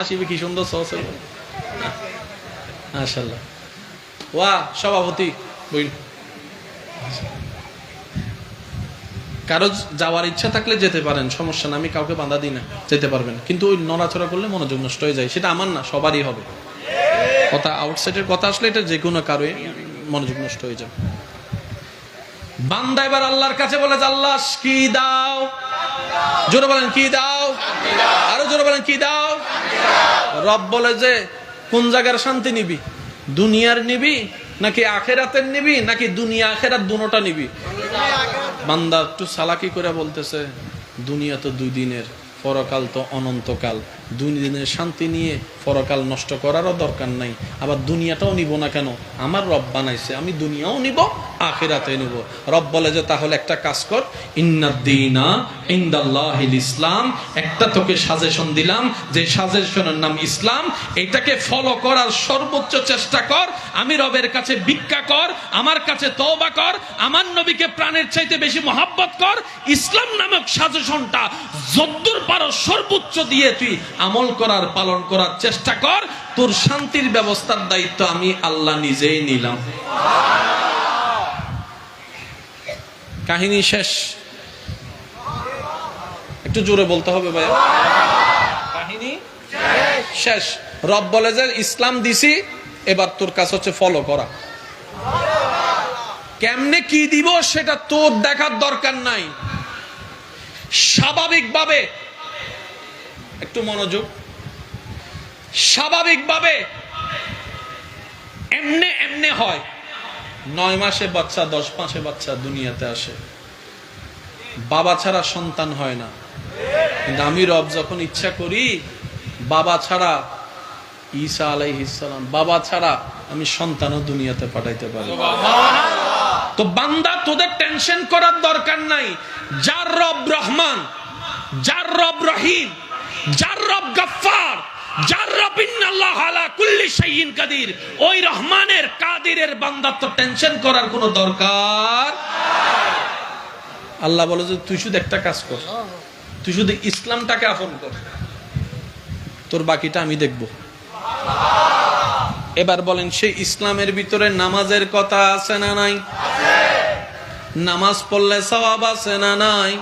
আসিবে কি সুন্দর সহজ মাশাআল্লাহ। ওয়া সভাপতি বইন, কারো যাওয়ার ইচ্ছা থাকলে যেতে পারেন, সমস্যা না, আমি কাউকে বাধা দিই না, যেতে পারবেন, কিন্তু ওই নড়াচড়া করলে মনোযোগ নষ্ট হয়ে যায়। সেটা আমার না, সবারই হবে। কথা আউটসাইডের কথা আসলে এটা যে কোনো কারোই মনোযোগ নষ্ট হয়ে যাবে। বান্দা এবার আল্লাহর কাছে বলে যে আল্লাহ কি দাও, জোরে বলেন কি দাও, আরো জোরে বলেন কি দাও। রব বলে যে কোন জায়গার শান্তি নিবি, দুনিয়ার নিবি নাকি আখেরাতের নিবি, নাকি দুনিয়া আখেরাত দুটোটা নিবি? বান্দা একটু চালাকি করে বলতেছে দুনিয়া তো 2 দিনের, পরকাল তো অনন্তকাল, 2 দিনের শান্তি নিয়ে পরকাল নষ্ট করারও দরকার নাই, আবার দুনিয়াটাও নিব না কেন, আমার রব বানাইছে, আমি দুনিয়াও নিব আখিরাতে নিব। রব বলে যে তাহলে একটা কাজ কর, ইন্নাদ-দীনা ইনদাল্লাহিল ইসলাম, একটা তোকে সাজেশন দিলাম, যে সাজেশনের নাম ইসলাম, এটাকে ফলো করার সর্বোচ্চ চেষ্টা কর, আমি রবের কাছে ভিক্ষা কর, আমার কাছে তওবা কর, আমার নবীকে প্রাণের চাইতে বেশি মহব্বত কর, ইসলাম নামক সাজেশনটা যদ্দূর পারো সর্বোচ্চ দিয়ে তুই আমল করার, পালন করার চেষ্টা কর, তোর শান্তির ব্যবস্থার দায়িত্ব আমি আল্লাহ নিজেই নিলাম। কাহিনী শেষ। একটু জোরে বলতে হবে ভাই, কাহিনী শেষ। রব বলে যে ইসলাম দিছি, এবার তোর কাছে হচ্ছে ফলো করা। কেমনে কি দিব সেটা তোর দেখার দরকার নাই। স্বাভাবিকভাবে, একটু মনোযোগ, স্বাভাবিকভাবে এমনে এমনে হয়। 9 মাসে বাচ্চা, 10 মাসে বাচ্চা দুনিয়াতে আসে, বাবা ছাড়া সন্তান হয় না। কিন্তু আমি রব যখন ইচ্ছা করি, বাবা ছাড়া, ঈসা আলাইহিস সালাম বাবা ছাড়া আমি সন্তানও দুনিয়াতে পাঠাইতে পারি। তো বান্দা তোদের টেনশন করার দরকার নাই। যার রব রহমান, যার রব রহিম, যার রব গফফার, যার রব ইন্নাল্লাহ আলা কুল্লি শাইইন কাদির, ওই রহমানের কাদিরের বান্দা তো টেনশন করার কোনো দরকার। আল্লাহ বলে যে তুই শুধু একটা কাজ কর, তুই শুধু ইসলামটাকে আপন কর, তোর বাকিটা আমি দেখব। এবার বলেন সেই ইসলামের ভিতরে নামাজের কথা আছে না নাই? নামাজ পড়লে সওয়াব আছে না নাই?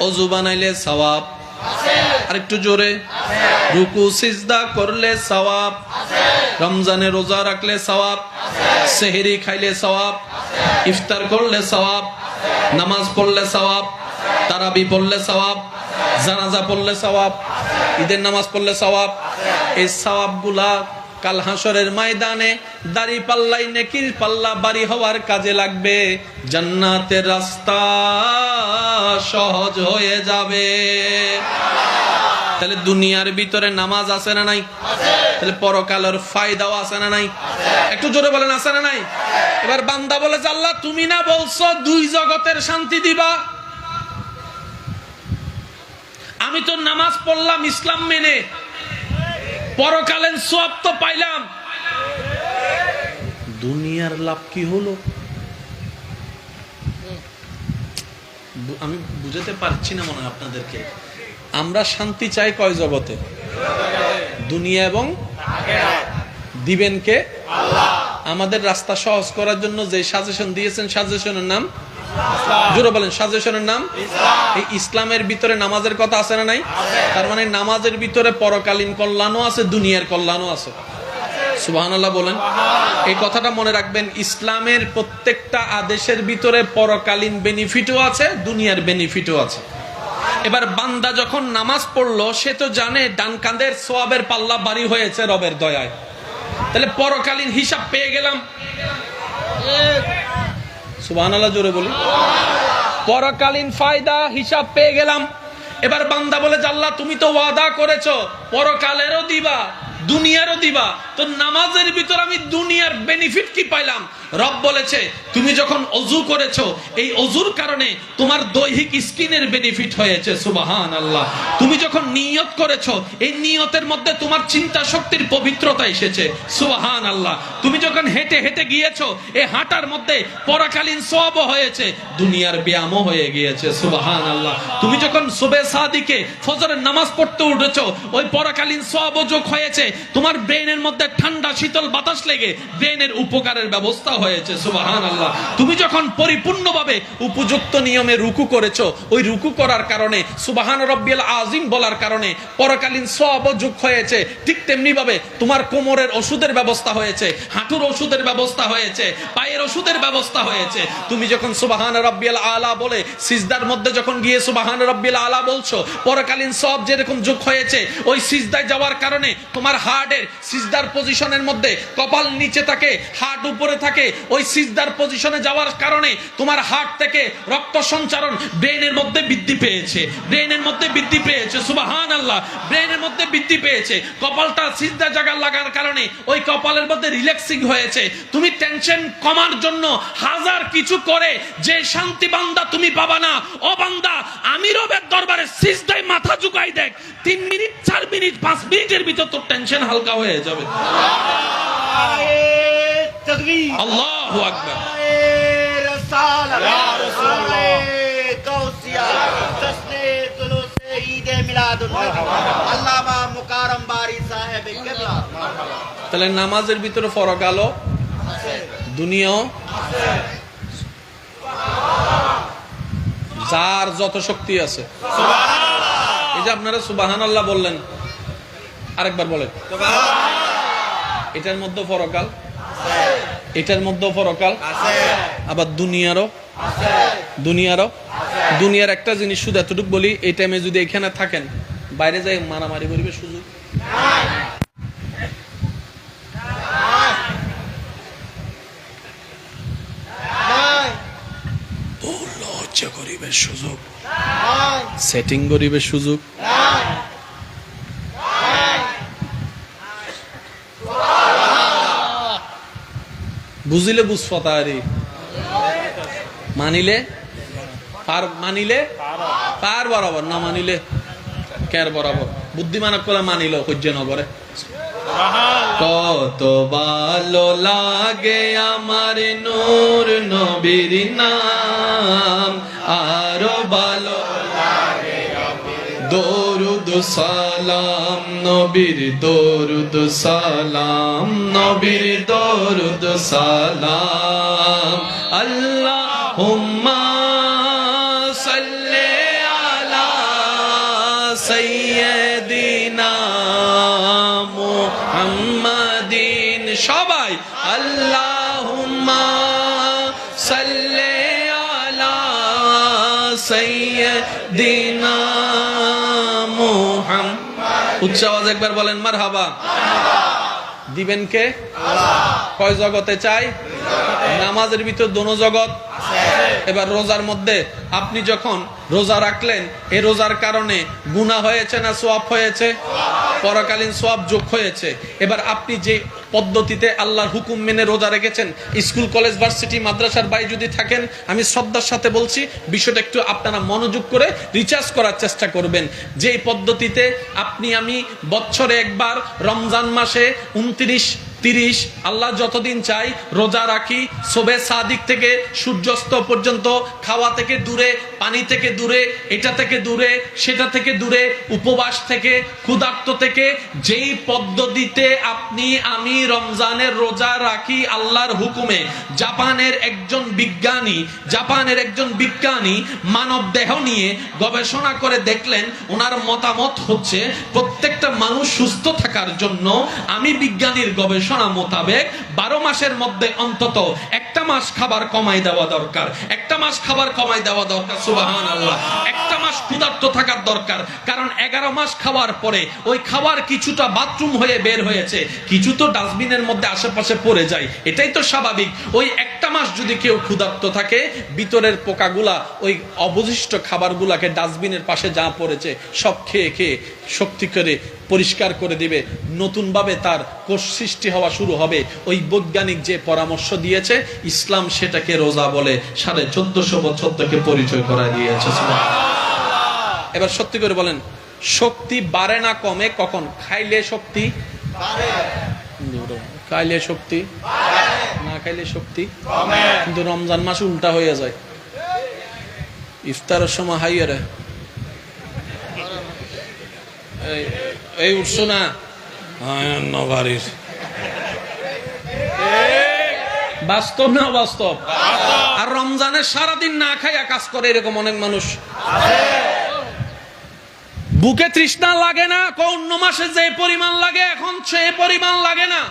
ওযু বানাইলে সওয়াব, আরেকটু জোরে, রুকু সিজদা করলে সওয়াব, রমজানে রোজা রাখলে সওয়াব, সেহরি খাইলে সওয়াব, ইফতার করলে সওয়াব, নামাজ পড়লে সওয়াব, তারাবি পড়লে সওয়াব, জানাজা পড়লে সওয়াব, ঈদের নামাজ পড়লে সওয়াব। এই সওয়াবগুলা কাল হাসরের ময়দানে দাড়ি পাল্লাই নেকির পাল্লা বাড়ি হওয়ার কাজে লাগবে, জান্নাতের রাস্তা সহজ হয়ে যাবে। তাহলে দুনিয়ার ভিতরে নামাজ আছে না নাই? তাহলে পরকালের ফায়দাও আছে না নাই? একটু জোরে বলেন আছে না নাই? এবার বান্দা বলে যে আল্লাহ তুমি না বলছো 2 জগতের শান্তি দিবা, আমি তো নামাজ পড়লাম ইসলাম মেনে, পরকালের সওয়াব তো পাইলাম, দুনিয়ার লাভ কি হলো? আমি বুঝাতে পারছি না মনে হয় আপনাদেরকে। আমরা শান্তি চাই কয় জগতে? দুনিয়া এবং আখিরাত। দিবেন কে? আল্লাহ। আমাদের রাস্তা সহজ করার জন্য যে সাজেশন দিয়েছেন, সাজেশনের নাম ইসলাম। জোরে বলেন সাজেশনের নাম ইসলাম। এই ইসলামের ভিতরে নামাজের কথা আছে না নাই? তার মানে নামাজের ভিতরে পরকালীন কল্যাণও আছে, দুনিয়ার কল্যাণও আছে। সুবহানাল্লাহ বলেন। এই কথাটা মনে রাখবেন, ইসলামের প্রত্যেকটা আদেশের ভিতরে পরকালীন বেনিফিটও আছে, দুনিয়ার বেনিফিটও আছে। এবার বান্দা যখন নামাজ পড়লো, সে তো জানে ডান কাঁধের সওয়াবের পাল্লা ভারী হয়েছে রবের দয়ায়, তাহলে পরকালীন হিসাব পেয়ে গেলাম। সুবহানাল্লাহ জোরে বলি, পরকালীন ফায়দা হিসাব পেয়ে গেলাম। এবার বান্দা বলে আল্লাহ তুমি তো ওয়াদা করেছো পরকালেরও দিবা, দুনিয়ারও দিবা। তো নামাজের ভিতর আমি দুনিয়ার বেনিফিট কি পাইলাম? রব বলেছে তুমি যখন অজু করেছো, এই অজুর কারণে তোমার দৈহিক স্কিনের বেনিফিট হয়েছে, সুবহানাল্লাহ। তুমি যখন নিয়ত করেছো, এই নিয়তের মধ্যে তোমার চিন্তা শক্তির পবিত্রতা এসেছে, সুবহানাল্লাহ। তুমি যখন হেঁটে হেঁটে গিয়েছো, এই হাঁটার মধ্যে পরাকালীন সওয়াবও হয়েছে, দুনিয়ার ব্যায়ামও হয়ে গিয়েছে, সুবহানাল্লাহ। তুমি যখন সুবহে সাদিকে ফজরের নামাজ পড়তে উঠেছো, ওই পরাকালীন সওয়াবও যোগ হয়েছে, তোমার ব্রেনের মধ্যে ঠান্ডা শীতল বাতাস লেগে ব্রেনের উপকারের ব্যবস্থা হয়েছে, সুবহানাল্লাহ। তুমি যখন পরিপূর্ণভাবে উপযুক্ত নিয়মে রুকু করেছো, ওই রুকু করার কারণে সুবহান রাব্বিয়াল আযীম বলার কারণে পরকালীন সওয়াবও যোগ হয়েছে। ঠিক তেমনি ভাবে তোমার কোমরের ওষুধের ব্যবস্থা হয়েছে, হাঁটুর ওষুধের ব্যবস্থা হয়েছে, পায়ের ওষুধের ব্যবস্থা হয়েছে। তুমি যখন সুবহান রাব্বিয়াল আলা বলে সিজদার মধ্যে যখন গিয়ে সুবহান রাব্বিয়াল আলা বলছো, পরকালীন সওয়াব যেরকম যোগ হয়েছে, ওই সিজদায় যাওয়ার কারণে তোমার হার্টের সিজদার পজিশনের মধ্যে কপাল নিচে থাকে, হার্ট উপরে থাকে, ওই সিজদার পজিশনে যাওয়ার কারণে তোমার হার্ট থেকে রক্ত সঞ্চারণ ব্রেনের মধ্যে বৃদ্ধি পেয়েছে, ব্রেনের মধ্যে বৃদ্ধি পেয়েছে, সুবহানাল্লাহ। ব্রেনের মধ্যে বৃদ্ধি পেয়েছে, কপালটা সিজদা জায়গা লাগার কারণে ওই কপালের মধ্যে রিল্যাক্সিং হয়েছে। তুমি টেনশন কমার জন্য হাজার কিছু করে যে শান্তি বান্দা তুমি পাবা না। ও বান্দা, আমি রবের দরবারে সিজদায় মাথা ঝুঁকাই দেখ, 3 মিনিট 4 মিনিট 5 মিনিটের ভিতর তোর টেনশন হালকা হয়ে যাবে। আল্লাহু আকবার। তাহলে নামাজের ভিতরে ফরক আলো দুনিয়াও, যার যত শক্তি আছে। এই যে আপনারা সুবহানাল্লাহ বললেন, আরেকবার বলেন। এটার মধ্যে ফরকাল, এটার মধ্যে ফরকাল, আবার দুনিয়ারও, দুনিয়ার একটা জিনিস শুধু এতটুকু বলি, এই টাইমে যদি এখানে থাকেন, বাইরে যাই মারামারি করিবে সুযোগ লজ্জা করিবে সুযোগ, সেটিং করিবে সুযোগ। বুঝিলে বুঝফতারি, মানিলে পার, মানিলে পার বরাবর, না মানিলে কের বরাবর। বুদ্ধিমান করে মানিল সহ্য নগরে। কত ভালো লাগে আমার নূর নবীর নাম, আরো ভালো লাগে দরুদ সালাম নবীর, দরুদ সালাম নবীর, দরুদ সালাম। আল্লাহুম্মা সাল্লি আলা সাইয়্যিদিনা মুহাম্মাদিন। সবাই আল্লাহুম্মা সাল্লি আলা সাইয়্যিদিনা মুহাম্মাদ। উচ্চ আওয়াজে একবার বলেন মারহাবা। দিবেন কে? কয় জগতে চাই? নামাজের ভিতর দোনো জগৎ। এবার রোজার মধ্যে আপনি যখন রোজা রাখলেন, এই রোজার কারণে গুনাহ হয়েছে না সওয়াব হয়েছে? পরকালীন সওয়াব যোগ হয়েছে। এবার আপনি যে পদ্ধতিতে আল্লাহর হুকুম মেনে রোজা রেখেছেন, স্কুল কলেজ ভার্সিটি মাদ্রাসার বাইরে যদি থাকেন, আমি শ্রদ্ধার সাথে বলছি বিষয়টা একটু আপনারা মনোযোগ করে রিচার্জ করার চেষ্টা করবেন। যে পদ্ধতিতে আপনি আমি বছরে একবার রমজান মাসে 29, 30 আল্লাহ যতদিন চাই রোজা রাখি, সুবহে সাদিক থেকে সূর্যাস্ত পর্যন্ত, খাওয়া থেকে দূরে, পানি থেকে দূরে, এটা থেকে দূরে, সেটা থেকে দূরে, উপবাস থেকে, ক্ষুধার্ত থেকে, যেই পদ্ধতিতে আপনি আমি রমজানের রোজা রাখি আল্লাহর হুকুমে, জাপানের একজন বিজ্ঞানী মানব দেহ নিয়ে গবেষণা করে দেখলেন, ওনার মতামত হচ্ছে প্রত্যেকটা মানুষ সুস্থ থাকার জন্য আমি বিজ্ঞানীর গবেষণা মোতাবেক 12 মাসের মধ্যে অন্তত একটা মাস খাবার কমাই দেওয়া দরকার, একটা মাস খাবার কমাই দেওয়া দরকার, সুবহানাল্লাহ। একটা মাস ক্ষুধার্ত থাকার দরকার, কারণ 11 মাস খাওয়ার পরে ওই খাবার কিছুটা বাথরুম হয়ে বের হয়েছে, কিছু তো ডাস্টবিনের মধ্যে আশেপাশে পড়ে যায়, এটাই তো স্বাভাবিক। ওই একটা মাস যদি কেউ ক্ষুধার্ত থাকে, ভিতরের পোকাগুলা ওই অবশিষ্ট খাবারগুলাকে ডাস্টবিনের পাশে যা পড়েছে সব খেয়ে খেয়ে শক্তি করে পরিষ্কার করে দিবে, নতুন ভাবে তার কোষ সৃষ্টি হওয়া শুরু হবে। ওই বৈজ্ঞানিক যে পরামর্শ দিয়েছে ইসলাম সেটাকে রোজা বলে 1450 বছর থেকে পরিচয় করা দিয়েছে। এবার সত্যি করে বলেন, শক্তি বাড়ে না কমে কখন? খাইলে শক্তি বাড়ে, খাইলে শক্তি না খাইলে শক্তি কমে। কিন্তু রমজান মাস উল্টা হয়ে যায়, ইফতারের সময় হাইয়ারে এই উঠছো না বাড়ির, বাস্তব না বাস্তব? আর রমজানের সারাদিন না খাইয়া কাজ করে এরকম অনেক মানুষ। বুকে তৃষ্ণা লাগে না, অন্য মাসে যে পরিমাণ লাগে এখন সে পরিমাণ লাগে না।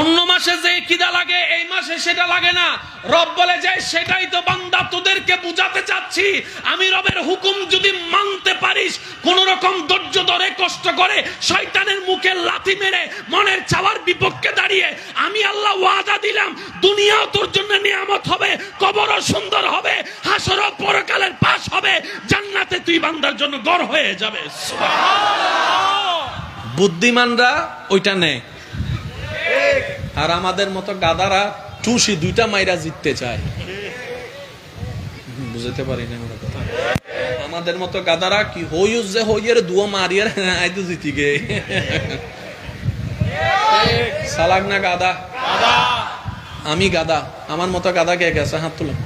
অন্য মাসে যে খিদা লাগে এই মাসে সেটা লাগে না। রব বলে যে সেটাই তো বান্দা তোদেরকে বুঝাতে চাচ্ছি, আমি রবের হুকুম যদি মানতে পারিস, কোন রকম ধৈর্য ধরে কষ্ট করে শয়তানের মুখে লাথি মেরে মনের চাওয়ার বিপক্ষে দাঁড়িয়ে আমি আল্লাহ ওয়াদা দিলাম দুনিয়াও তোর জন্য নিয়ামত হবে, কবরও সুন্দর হবে, হাসরও পরকালের পাশ হবে, জান্নাতে তুই বান্দার জন্য ঘর হয়ে যাবে। বুদ্ধিমানরা ওইটা নেয়, আর আমাদের মতো গাদারা টুসি দুইটা মাইরা জিততে চায়। বুঝতে পারি না আমরা কথা। আমাদের মতো গাদারা কি হইউজ যে হইয়ের দুয়া মারিয়ার আইতো জিতি গে। সালাক না গাদা? আমি গাদা, আমার মতো গাদা কে গেছে? হাত তুলেন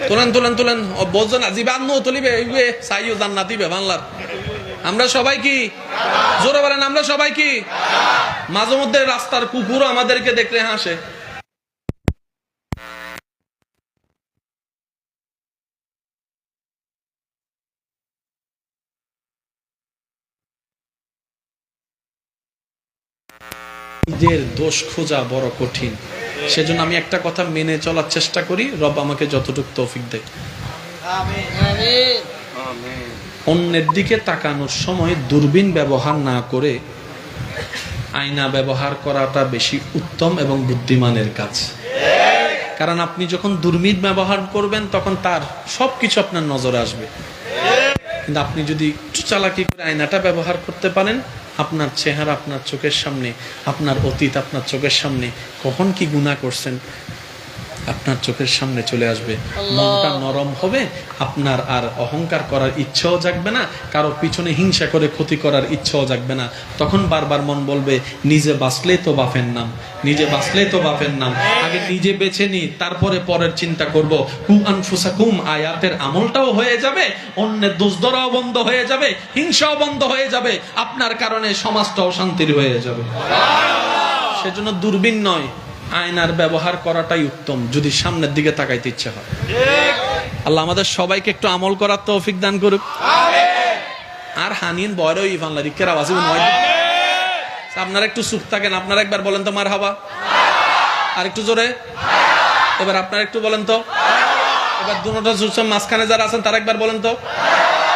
তুলেন তুলেন তুলেন। বোঝো না জিবান নো তুলিবে সাইও জান্নাতি বে বাংলার। আমরা সবাই কি জোরে বলেন? আমরা সবাই কি? মাঝে মধ্যে রাস্তার কুকুরও আমাদেরকে দেখলে হাসে। নিজের দোষ খোঁজা বড় কঠিন, সেজন্য আমি একটা কথা মেনে চলার চেষ্টা করি, রব আমাকে যতটুকু তৌফিক দেয়। অন্যের দিকে তাকানোর সময় দূরবীন ব্যবহার না করে আয়না ব্যবহার করাটা বেশি উত্তম এবং বুদ্ধিমানের কাজ। কারণ আপনি যখন দূরবীন ব্যবহার করবেন তখন তার সবকিছু আপনার নজরে আসবে। কিন্তু আপনি যদি একটু চালাকি করে আয়নাটা ব্যবহার করতে পারেন, আপনার চেহারা আপনার চোখের সামনে, আপনার অতীত আপনার চোখের সামনে, কখন কি গুনাহ করছেন আপনার চোখের সামনে চলে আসবে। মনটা নরম হবে, আপনার আর অহংকার করার ইচ্ছাও জাগবে না, কারো পিছনে হিংসা করে ক্ষতি করার ইচ্ছাও জাগবে না। তখন বারবার মন বলবে নিজে বাঁচলেই তো বাপের নাম, নিজে বাঁচলেই তো বাপের নাম, আগে নিজে বেছে নি তারপরে পরের চিন্তা করব। কু আনফুসাকুম আয়াতের আমলটাও হয়ে যাবে, অন্যের দোষ ধরাও বন্ধ হয়ে যাবে, হিংসাও বন্ধ হয়ে যাবে, আপনার কারণে সমাজটাও শান্তির হয়ে যাবে। সেজন্য দূরবীন নয়, আয়নার ব্যবহার করাটাই উত্তম যদি সামনের দিকে তাকাইতে ইচ্ছা হয়। আল্লাহ আমাদের সবাইকে একটু আমল করার তৌফিক দান করুক। আর হানিন বয়রো ইফানলা রিকের আওয়াজ আপনারা একটু চুপ থাকেন। আপনারা একবার বলেন তো মারহাবা, আর একটু জোরে। এবার আপনারা একটু বলেন তো, এবার দুটোটা জুসম মাঝখানে যারা আছেন তারা একবার বলেন তো।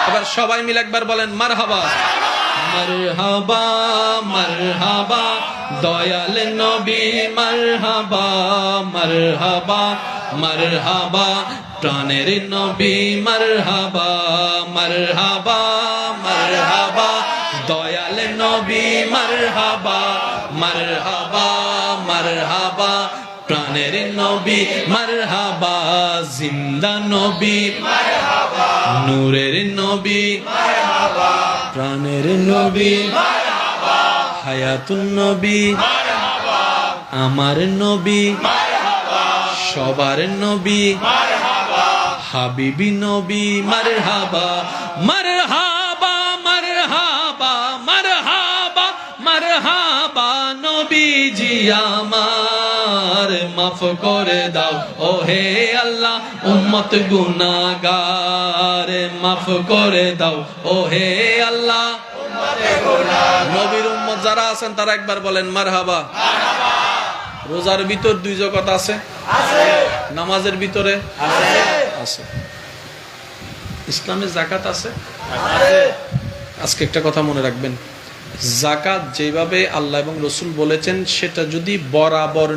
এবার সবাই মিলে একবার বলেন মারহাবা, মারহাবা মারহাবা দয়াল নবী, মারহাবা মারহাবা মারহাবা প্রাণের নবী, মারহাবা মারহাবা মারহাবা দয়াল নবী, মারহাবা মারহাবা মারহাবা প্রাণের নবী, মারহাবা জিন্দা নবী, মারহাবা নূরের নবী, মারহাবা প্রাণের নবী, মারহাবা হায়াতুন নবী, মারহাবা আমার নবী, মারহাবা সবার নবী, মারহাবা হাবিবি নবী, মারহাবা মারহাবা মারহাবা মারহাবা মারহাবা নবীজি আমার, মাফ করে দাও ও হে আল্লাহ উম্মত গুনাহগার, মাফ করে দাও ও হে আল্লাহ উম্মত গুনাহগার। নবীর উম্মত যারা আছেন তারা একবার বলেন মারহাবা মারহাবা। রোজার ভিতর দুই জগত আছে, নামাজের ভিতরে আছে, ইসলামে যাকাত আছে। আজকে একটা কথা মনে রাখবেন, যাকাত যেভাবে আল্লাহ এবং রসুল বলেছেন সেটা যদি বরাবর